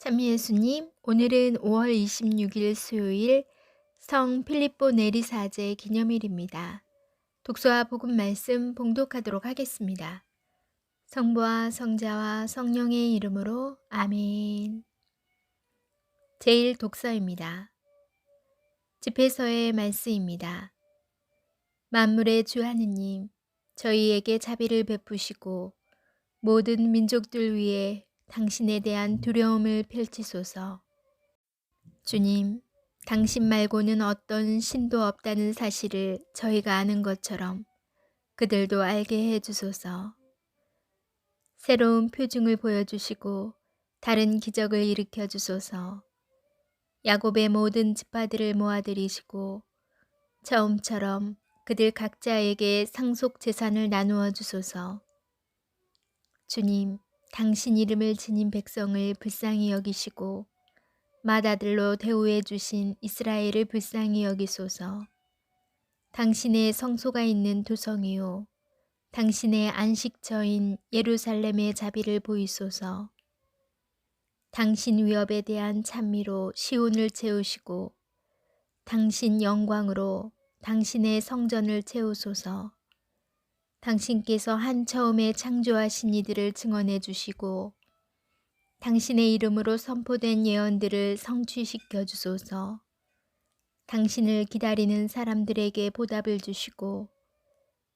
참 예수님, 오늘은 5월 26일 수요일 성 필립보 내리 사제 기념일입니다. 독서와 복음 말씀 봉독하도록 하겠습니다. 성부와 성자와 성령의 이름으로 아멘. 제1 독서입니다. 집회서의 말씀입니다. 만물의 주 하느님, 저희에게 자비를 베푸시고 모든 민족들 위에 당신에 대한 두려움을 펼치소서. 주님, 당신 말고는 어떤 신도 없다는 사실을 저희가 아는 것처럼 그들도 알게 해주소서. 새로운 표징을 보여주시고 다른 기적을 일으켜 주소서. 야곱의 모든 지파들을 모아들이시고 처음처럼 그들 각자에게 상속 재산을 나누어 주소서. 주님, 당신 이름을 지닌 백성을 불쌍히 여기시고 맏아들로 대우해 주신 이스라엘을 불쌍히 여기소서. 당신의 성소가 있는 도성이요 당신의 안식처인 예루살렘의 자비를 보이소서. 당신 위업에 대한 찬미로 시온을 채우시고 당신 영광으로 당신의 성전을 채우소서. 당신께서 한 처음에 창조하신 이들을 증언해 주시고 당신의 이름으로 선포된 예언들을 성취시켜 주소서. 당신을 기다리는 사람들에게 보답을 주시고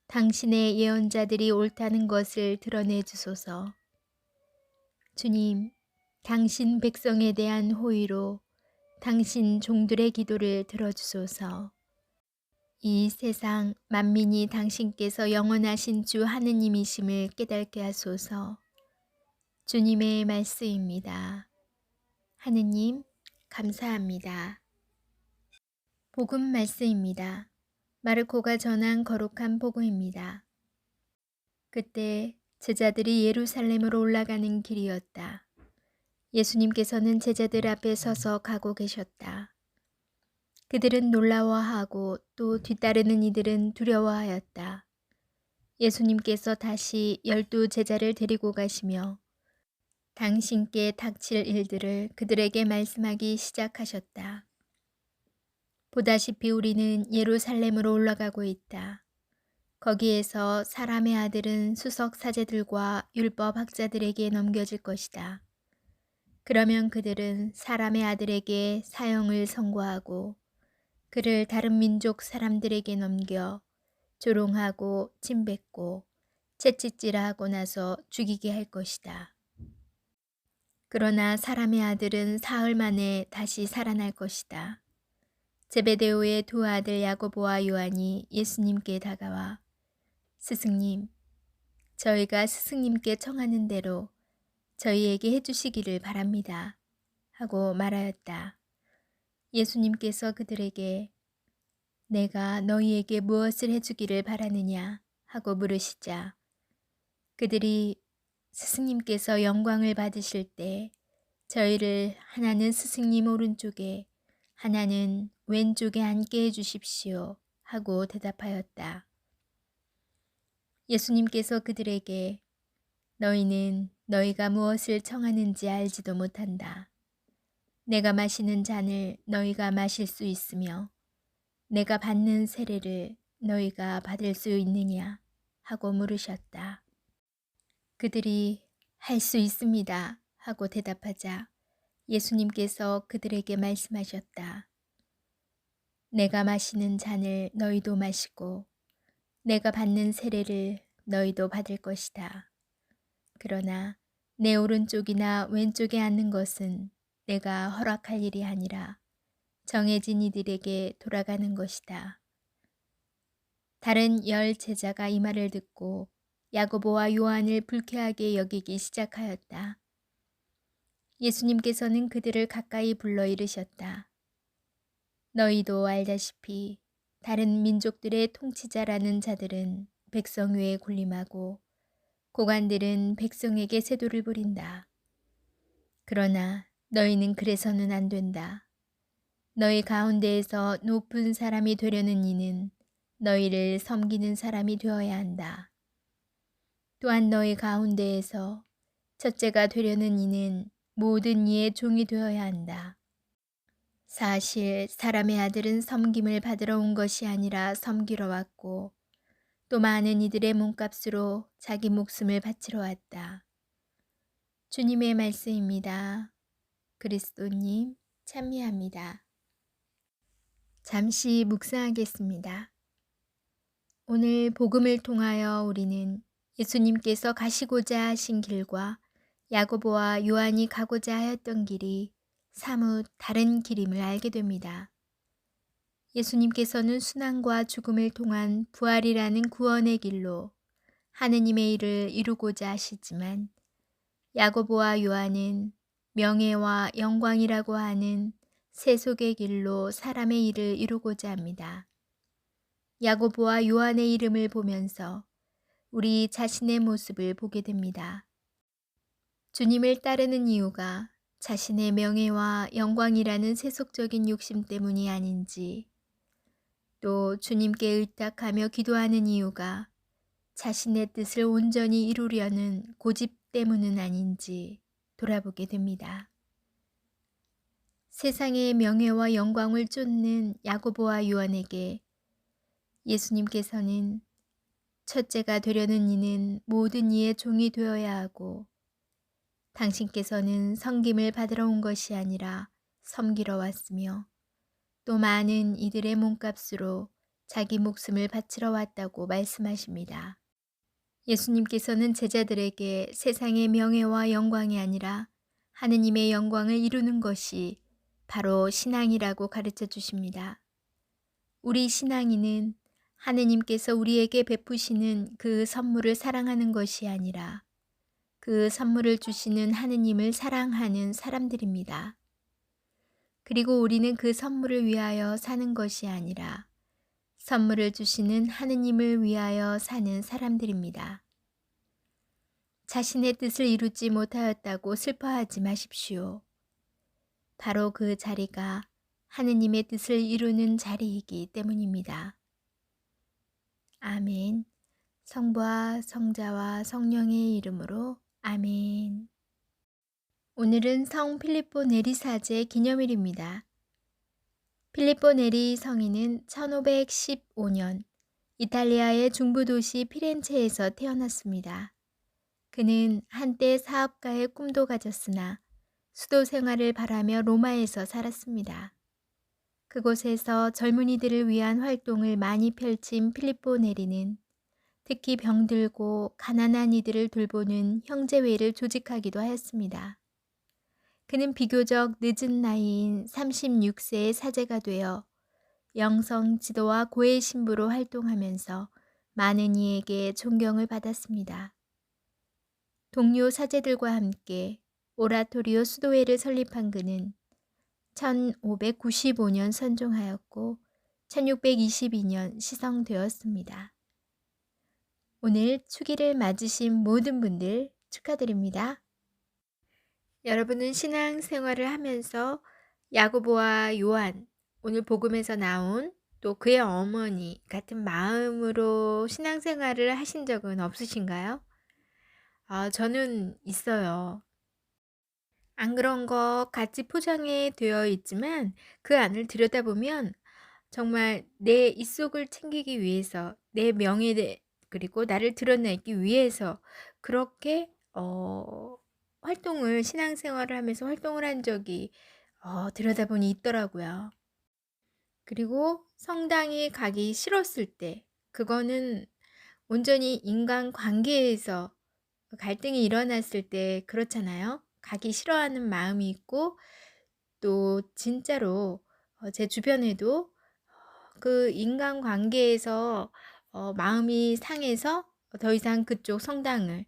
당신의 예언자들이 옳다는 것을 드러내 주소서. 주님, 당신 백성에 대한 호의로 당신 종들의 기도를 들어주소서. 이 세상 만민이 당신께서 영원하신 주 하느님이심을 깨닫게 하소서. 주님의 말씀입니다. 하느님, 감사합니다. 복음 말씀입니다. 마르코가 전한 거룩한 복음입니다. 그때 제자들이 예루살렘으로 올라가는 길이었다. 예수님께서는 제자들 앞에 서서 가고 계셨다. 그들은 놀라워하고 또 뒤따르는 이들은 두려워하였다. 예수님께서 다시 12 제자를 데리고 가시며 당신께 닥칠 일들을 그들에게 말씀하기 시작하셨다. 보다시피 우리는 예루살렘으로 올라가고 있다. 거기에서 사람의 아들은 수석 사제들과 율법 학자들에게 넘겨질 것이다. 그러면 그들은 사람의 아들에게 사형을 선고하고 그를 다른 민족 사람들에게 넘겨 조롱하고 침뱉고 채찍질하고 나서 죽이게 할 것이다. 그러나 사람의 아들은 사흘 만에 다시 살아날 것이다. 제베데오의 두 아들 야고보와 요한이 예수님께 다가와 스승님, 저희가 스승님께 청하는 대로 저희에게 해주시기를 바랍니다. 하고 말하였다. 예수님께서 그들에게 내가 너희에게 무엇을 해주기를 바라느냐 하고 물으시자 그들이 스승님께서 영광을 받으실 때 저희를 하나는 스승님 오른쪽에 하나는 왼쪽에 앉게 해주십시오 하고 대답하였다. 예수님께서 그들에게 너희는 너희가 무엇을 청하는지 알지도 못한다. 내가 마시는 잔을 너희가 마실 수 있으며 내가 받는 세례를 너희가 받을 수 있느냐 하고 물으셨다. 그들이 할 수 있습니다 하고 대답하자 예수님께서 그들에게 말씀하셨다. 내가 마시는 잔을 너희도 마시고 내가 받는 세례를 너희도 받을 것이다. 그러나 내 오른쪽이나 왼쪽에 앉는 것은 내가 허락할 일이 아니라 정해진 이들에게 돌아가는 것이다. 다른 10 제자가 이 말을 듣고 야고보와 요한을 불쾌하게 여기기 시작하였다. 예수님께서는 그들을 가까이 불러 이르셨다. 너희도 알다시피 다른 민족들의 통치자라는 자들은 백성 위에 군림하고 고관들은 백성에게 세도를 부린다. 그러나 너희는 그래서는 안 된다. 너희 가운데에서 높은 사람이 되려는 이는 너희를 섬기는 사람이 되어야 한다. 또한 너희 가운데에서 첫째가 되려는 이는 모든 이의 종이 되어야 한다. 사실 사람의 아들은 섬김을 받으러 온 것이 아니라 섬기러 왔고 또 많은 이들의 몸값으로 자기 목숨을 바치러 왔다. 주님의 말씀입니다. 그리스도님 찬미합니다. 잠시 묵상하겠습니다. 오늘 복음을 통하여 우리는 예수님께서 가시고자 하신 길과 야고보와 요한이 가고자 하였던 길이 사뭇 다른 길임을 알게 됩니다. 예수님께서는 순환과 죽음을 통한 부활이라는 구원의 길로 하느님의 일을 이루고자 하시지만 야고보와 요한은 명예와 영광이라고 하는 세속의 길로 사람의 일을 이루고자 합니다. 야고보와 요한의 이름을 보면서 우리 자신의 모습을 보게 됩니다. 주님을 따르는 이유가 자신의 명예와 영광이라는 세속적인 욕심 때문이 아닌지, 또 주님께 의탁하며 기도하는 이유가 자신의 뜻을 온전히 이루려는 고집 때문은 아닌지 돌아보게 됩니다. 세상의 명예와 영광을 쫓는 야고보와 요한에게 예수님께서는 첫째가 되려는 이는 모든 이의 종이 되어야 하고 당신께서는 섬김을 받으러 온 것이 아니라 섬기러 왔으며 또 많은 이들의 몸값으로 자기 목숨을 바치러 왔다고 말씀하십니다. 예수님께서는 제자들에게 세상의 명예와 영광이 아니라 하느님의 영광을 이루는 것이 바로 신앙이라고 가르쳐 주십니다. 우리 신앙인은 하느님께서 우리에게 베푸시는 그 선물을 사랑하는 것이 아니라 그 선물을 주시는 하느님을 사랑하는 사람들입니다. 그리고 우리는 그 선물을 위하여 사는 것이 아니라 선물을 주시는 하느님을 위하여 사는 사람들입니다. 자신의 뜻을 이루지 못하였다고 슬퍼하지 마십시오. 바로 그 자리가 하느님의 뜻을 이루는 자리이기 때문입니다. 아멘. 성부와 성자와 성령의 이름으로 아멘. 오늘은 성 필리포 네리 사제 기념일입니다. 필리포 네리 성인은 1515년 이탈리아의 중부 도시 피렌체에서 태어났습니다. 그는 한때 사업가의 꿈도 가졌으나 수도 생활을 바라며 로마에서 살았습니다. 그곳에서 젊은이들을 위한 활동을 많이 펼친 필리포 네리는 특히 병들고 가난한 이들을 돌보는 형제회를 조직하기도 하였습니다. 그는 비교적 늦은 나이인 36세의 사제가 되어 영성 지도와 고해 신부로 활동하면서 많은 이에게 존경을 받았습니다. 동료 사제들과 함께 오라토리오 수도회를 설립한 그는 1595년 선종하였고 1622년 시성되었습니다. 오늘 축일을 맞으신 모든 분들 축하드립니다. 여러분은 신앙생활을 하면서 야고보와 요한, 오늘 복음에서 나온 또 그의 어머니 같은 마음으로 신앙생활을 하신 적은 없으신가요? 저는 있어요. 안 그런 것 같이 포장이 되어 있지만 그 안을 들여다보면 정말 내 입속을 챙기기 위해서 내 명예 그리고 나를 드러내기 위해서 그렇게 활동을 신앙생활을 하면서 활동을 한 적이 들여다보니 있더라고요. 그리고 성당에 가기 싫었을 때 그거는 온전히 인간관계에서 갈등이 일어났을 때 그렇잖아요. 가기 싫어하는 마음이 있고 또 진짜로 제 주변에도 그 인간관계에서 마음이 상해서 더 이상 그쪽 성당을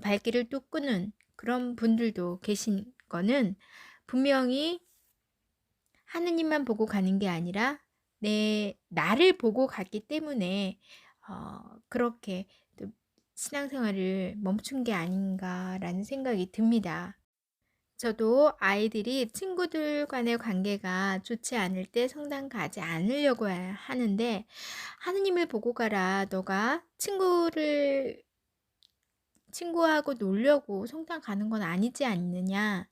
발길을 뚝 끄는 그런 분들도 계신 거는 분명히 하느님만 보고 가는 게 아니라 나를 보고 갔기 때문에 그렇게 또 신앙생활을 멈춘 게 아닌가라는 생각이 듭니다. 저도 아이들이 친구들 간의 관계가 좋지 않을 때 성당 가지 않으려고 하는데 하느님을 보고 가라. 너가 친구하고 놀려고 성당 가는 건 아니지 않느냐.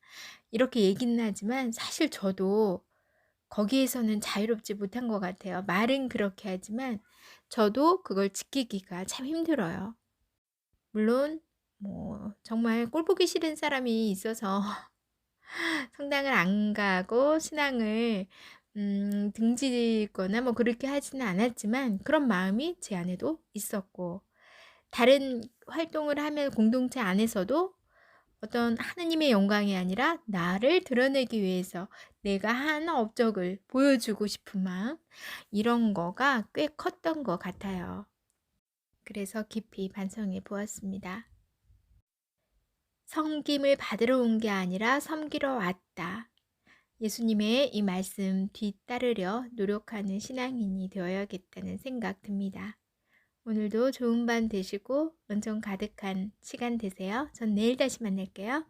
이렇게 얘기는 하지만 사실 저도 거기에서는 자유롭지 못한 것 같아요. 말은 그렇게 하지만 저도 그걸 지키기가 참 힘들어요. 물론 뭐 정말 꼴 보기 싫은 사람이 있어서 성당을 안 가고 신앙을 등지거나 뭐 그렇게 하지는 않았지만 그런 마음이 제 안에도 있었고, 다른 활동을 하면 공동체 안에서도 어떤 하느님의 영광이 아니라 나를 드러내기 위해서 내가 한 업적을 보여주고 싶은 마음, 이런 거가 꽤 컸던 것 같아요. 그래서 깊이 반성해 보았습니다. 섬김을 받으러 온 게 아니라 섬기러 왔다. 예수님의 이 말씀 뒤따르려 노력하는 신앙인이 되어야겠다는 생각 듭니다. 오늘도 좋은 밤 되시고 은총 가득한 시간 되세요. 전 내일 다시 만날게요.